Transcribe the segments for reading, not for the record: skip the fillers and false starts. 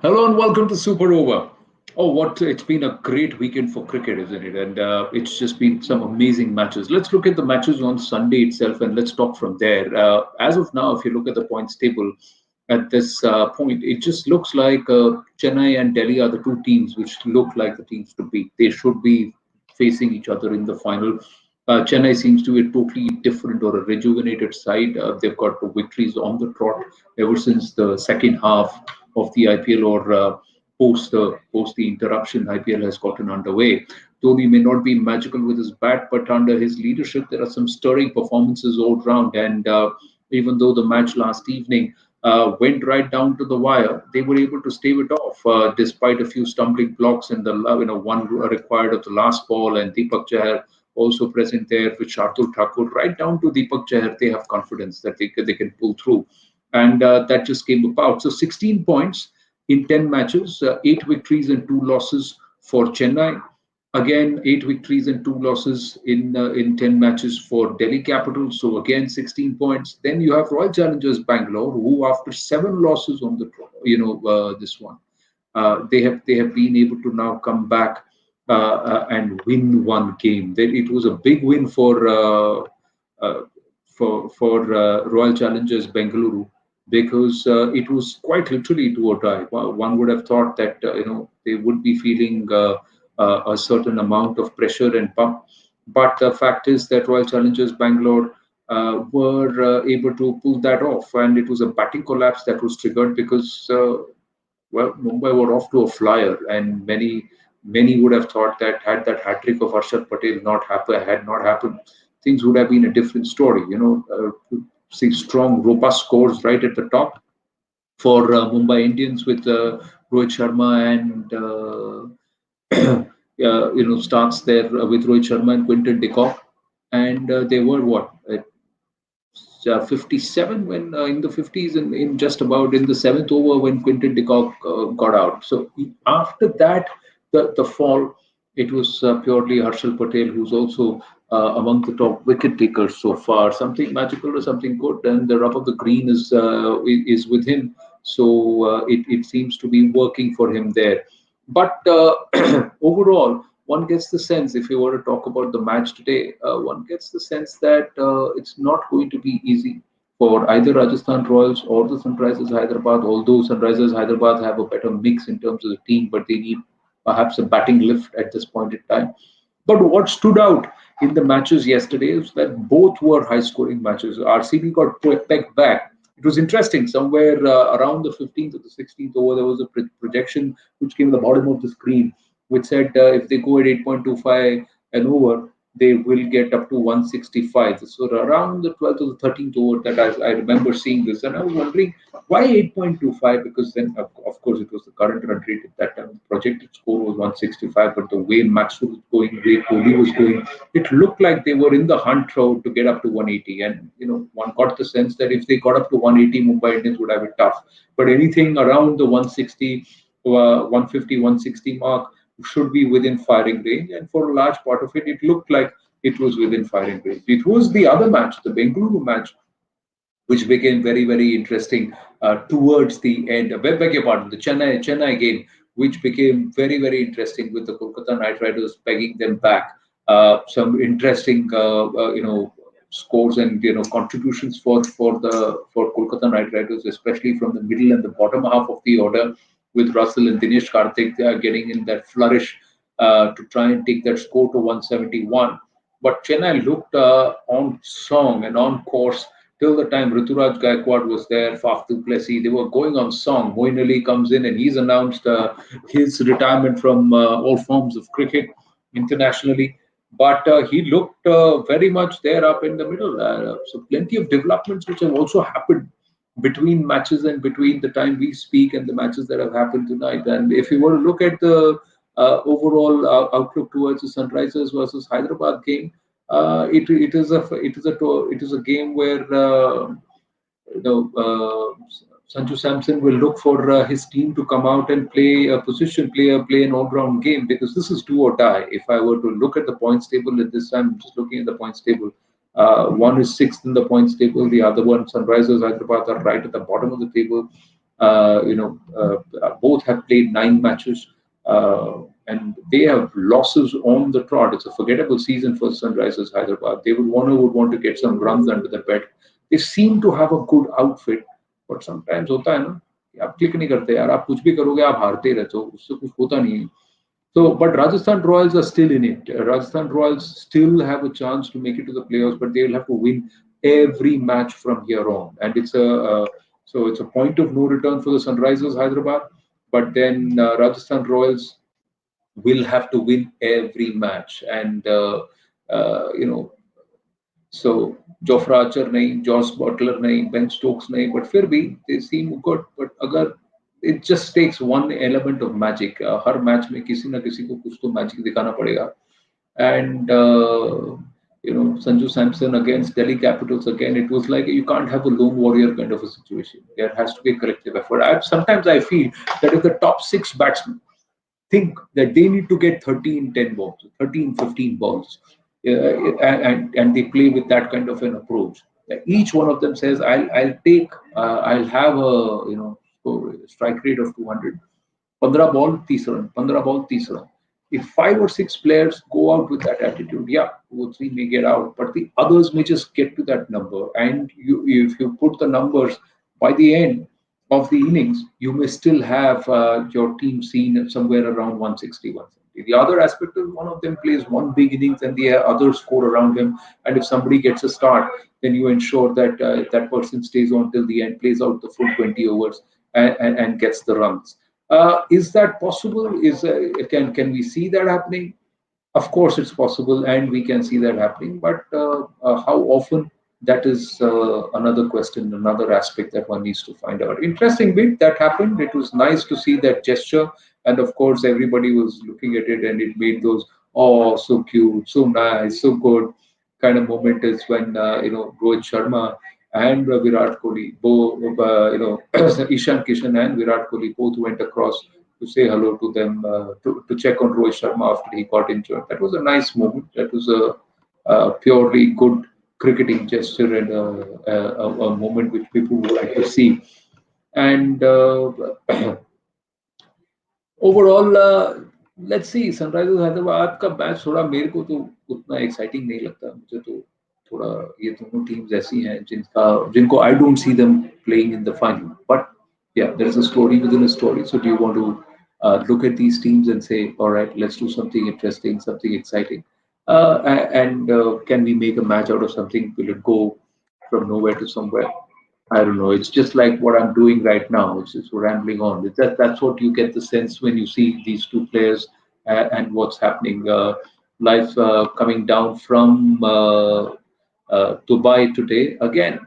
Hello and welcome to Super Over. Oh, what it's been a great weekend for cricket, isn't it? And it's just been some amazing matches. Let's look at the matches on Sunday itself and let's talk from there. As of now, if you look at the points table at this point, it just looks like Chennai and Delhi are the two teams which look like the teams to beat. They should be facing each other in the final. Chennai seems to be a totally different or a rejuvenated side. They've got the victories on the trot ever since the second half of the IPL or post the interruption. IPL has gotten underway. Dhoni may not be magical with his bat, but under his leadership, there are some stirring performances all round. And even though the match last evening went right down to the wire, they were able to stave it off despite a few stumbling blocks in the one required of the last ball and Deepak Chahar also present there with Shardul Thakur right down to Deepak Chahar. They have confidence that they can pull through, and that just came about. So 16 points in 10 matches, 8 victories and 2 losses for Chennai. Again, 8 victories and 2 losses in 10 matches for Delhi Capitals. So again, 16 points. Then you have Royal Challengers Bangalore, who after 7 losses on the this one, they have been able to now come back and win one game. Then it was a big win uh, for Royal Challengers Bengaluru because it was quite literally do or die. One would have thought that they would be feeling a certain amount of pressure and bump, but the fact is that Royal Challengers Bangalore were able to pull that off, and it was a batting collapse that was triggered because Mumbai were off to a flyer, and many would have thought that had that hat trick of Harshad Patel had not happened, things would have been a different story. See strong, robust scores right at the top for Mumbai Indians with Rohit Sharma and starts there with Rohit Sharma and Quinton de Kock, and they were what at 57 when in the 50s and in just about in the seventh over when Quinton de Kock got out. So after that, the fall, it was purely Harshal Patel, who's also among the top wicket takers so far. Something magical or something good, and the rub of the green is with him. So it seems to be working for him there. But overall, one gets the sense, if you were to talk about the match today, one gets the sense that it's not going to be easy for either Rajasthan Royals or the Sunrisers Hyderabad, although Sunrisers Hyderabad have a better mix in terms of the team, but they need perhaps a batting lift at this point in time. But what stood out in the matches yesterday is that both were high scoring matches. RCB got pegged back. It was interesting. Somewhere around the 15th or the 16th over, there was a projection which came at the bottom of the screen, which said if they go at 8.25 and over, they will get up to 165. So around the 12th or the 13th over that I remember seeing this, and I was wondering why 8.25? Because then, of course, it was the current run rate at that time. The projected score was 165, but the way Maxwell was going, the way Kohli was going, it looked like they were in the hunt to get up to 180. And one got the sense that if they got up to 180, Mumbai Indians would have it tough. But anything around the 160, 150, 160 mark should be within firing range. And for a large part of it, it looked like it was within firing range. It was the other match, the Bengaluru match, which became very, very interesting towards the end. Beg your pardon, the Chennai game, which became very, very interesting with the Kolkata Knight Riders pegging them back. Some interesting, scores and contributions for Kolkata Knight Riders, especially from the middle and the bottom half of the order, with Russell and Dinesh Karthik getting in that flourish to try and take that score to 171. But Chennai looked on song and on course till the time Rituraj Gaikwad was there, Faf du Plessis. They were going on song. Moeen Ali comes in and he's announced his retirement from all forms of cricket internationally. But he looked very much there up in the middle. So plenty of developments which have also happened between matches and between the time we speak and the matches that have happened tonight. And if you were to look at the overall outlook towards the Sunrisers versus Hyderabad game, it is a game where Sanju Samson will look for his team to come out and play an all-round game, because this is do or die. If I were to look at the points table at this time, just looking at the points table, one is sixth in the points table, the other one, Sunrisers Hyderabad, are right at the bottom of the table. Both have played 9 matches, and they have losses on the trot. It's a forgettable season for Sunrisers Hyderabad. Would want to get some runs under the belt. They seem to have a good outfit, but sometimes होता है ना कि आप click नहीं करते यार, आप कुछ भी करोगे आप हारते रहते हो, उससे कुछ होता नहीं है. So, but Rajasthan Royals are still in it. Rajasthan Royals still have a chance to make it to the playoffs, but they will have to win every match from here on. And it's a point of no return for the Sunrisers Hyderabad. But then Rajasthan Royals will have to win every match, and so Jofra Archer nahi, Josh Butler nahi, Ben Stokes nahi, but फिर भी they seem good. But अगर it just takes one element of magic. Her match में किसी ना किसी को कुछ तो मैजिक दिखाना पड़ेगा. And Sanju Samson against Delhi Capitals again, it was like you can't have a lone warrior kind of a situation. There has to be a collective effort. Sometimes I feel that if the top six batsmen think that they need to get 13, 10 balls, 13, 15 balls, and they play with that kind of an approach. Each one of them says, I'll have a strike rate of 200. 15 ball, 30 run, 15 ball, 30 run. If 5 or 6 players go out with that attitude, yeah, 2 or 3 may get out, but the others may just get to that number. And if you put the numbers by the end of the innings, you may still have your team seen somewhere around 160, 170. The other aspect is one of them plays one big innings and the others score around him. And if somebody gets a start, then you ensure that that person stays on till the end, plays out the full 20 overs, and gets the runs. Is that possible? Can we see that happening? Of course, it's possible, and we can see that happening. But how often? That is another question, another aspect that one needs to find out. Interesting bit that happened. It was nice to see that gesture, and of course, everybody was looking at it, and it made those so cute, so nice, so good kind of moment. Is when Rohit Sharma and Virat Kohli, both Ishan Kishan and Virat Kohli both went across to say hello to them, to check on Rohit Sharma after he got injured. That was a nice moment. That was a purely good cricketing gesture and a moment which people would like to see. And overall let's see Sunrisers Hyderabad का match थोड़ा मेरे को तो उतना exciting नहीं लगता मुझे तो थोड़ा ये दोनों टीम्स ऐसी हैं जिनको I don't see them playing in the final but yeah there is a story within a story so do you want to look at these teams and say all right let's do something interesting something exciting and can we make a match out of something will it go from nowhere to somewhere I don't know. It's just like what I'm doing right now. It's just rambling on. That's what you get the sense when you see these two players and what's happening. Life coming down from Dubai today. Again,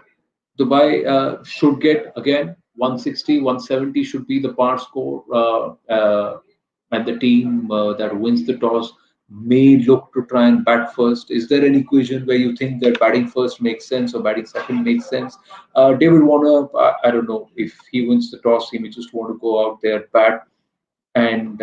Dubai should get again 160, 170 should be the par score, and the team that wins the toss may look to try and bat first. Is there an equation where you think that batting first makes sense or batting second makes sense? David Warner, I don't know if he wins the toss, he may just want to go out there, bat, and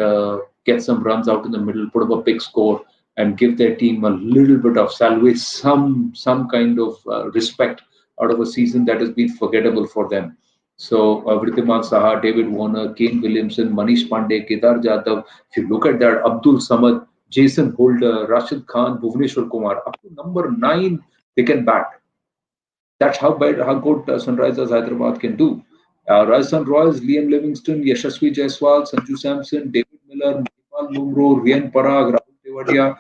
get some runs out in the middle, put up a big score, and give their team a little bit of salvage, some kind of respect out of a season that has been forgettable for them. So Vridhiman Saha, David Warner, Kane Williamson, Manish Pandey, Kedar Jadhav. If you look at that, Abdul Samad, Jason Holder, Rashid Khan, Bhuvneshwar Kumar, up to number 9, they can bat. That's how good Sunrisers Hyderabad can do. Rajasthan Royals, Liam Livingston, Yashasvi Jaiswal, Sanju Samson, David Miller, Manipal Mumro, Rian Parag, Rahul Tewadia.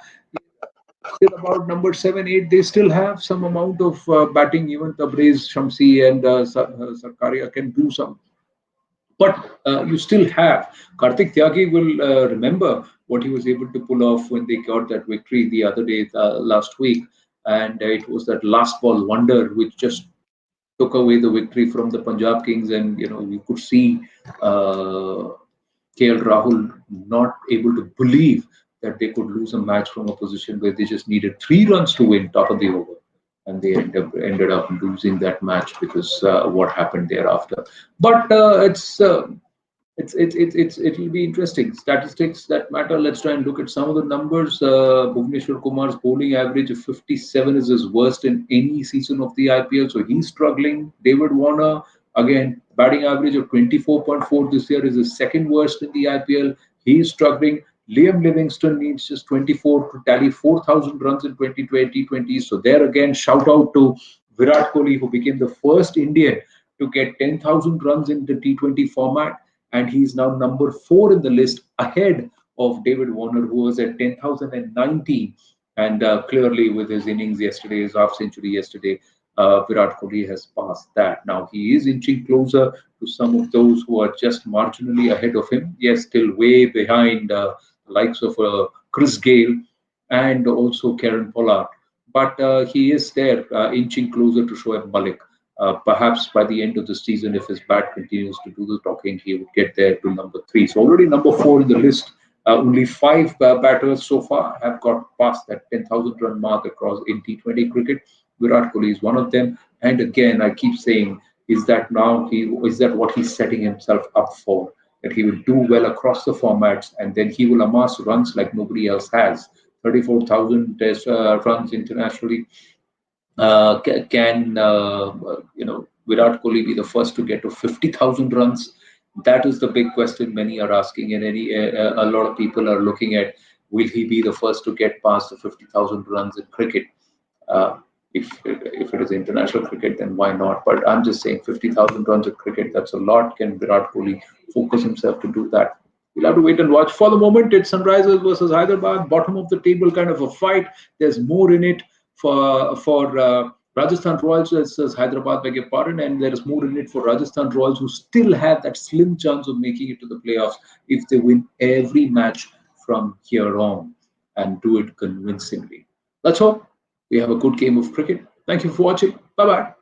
Till about number 7, 8, they still have some amount of batting. Even Tabriz, Shamsi, and Sarkaria can do some. But you still have Karthik Tyagi will remember what he was able to pull off when they got that victory the other day, last week, and it was that last ball wonder which just took away the victory from the Punjab Kings, and you could see KL Rahul not able to believe that they could lose a match from a position where they just needed 3 runs to win top of the over, and they ended up losing that match because what happened thereafter. But it will be interesting. Statistics that matter. Let's try and look at some of the numbers. Bhuvneshwar Kumar's bowling average of 57 is his worst in any season of the IPL, so he's struggling. David Warner again Batting average of 24.4 this year is the second worst in the IPL. He is struggling. Liam Livingston needs just 24 to tally 4,000 runs in 2020. So there again, shout out to Virat Kohli, who became the first Indian to get 10,000 runs in the T20 format, and he's now number 4 in the list, ahead of David Warner, who was at 10,019. And clearly, with his innings yesterday, his half century yesterday, Virat Kohli has passed that. Now he is inching closer to some of those who are just marginally ahead of him. Yes, still way behind the likes of Chris Gale and also Karen Pollard. But he is there, inching closer to Shoaib Malik. Perhaps by the end of the season, if his bat continues to do the talking, he would get there to number 3. So already number 4 in the list. Only 5 batters so far have got past that 10,000 run mark across in T20 cricket. Virat Kohli is one of them. And again, I keep saying, is that what he's setting himself up for? That he will do well across the formats, and then he will amass runs like nobody else has. 34,000 runs internationally. Can Virat Kohli be the first to get to 50,000 runs? That is the big question many are asking, and a lot of people are looking at: will he be the first to get past the 50,000 runs in cricket? Uh, if it is international cricket, then why not? But I'm just saying 50,000 runs of cricket, that's a lot. Can Virat Kohli focus himself to do that? We'll have to wait and watch. For the moment, it's Sunrisers versus Hyderabad, bottom of the table kind of a fight. There's more in it for Rajasthan Royals versus Hyderabad, beg your pardon, and there is more in it for Rajasthan Royals, who still have that slim chance of making it to the playoffs if they win every match from here on and do it convincingly. Let's hope we have a good game of cricket. Thank you for watching. Bye bye.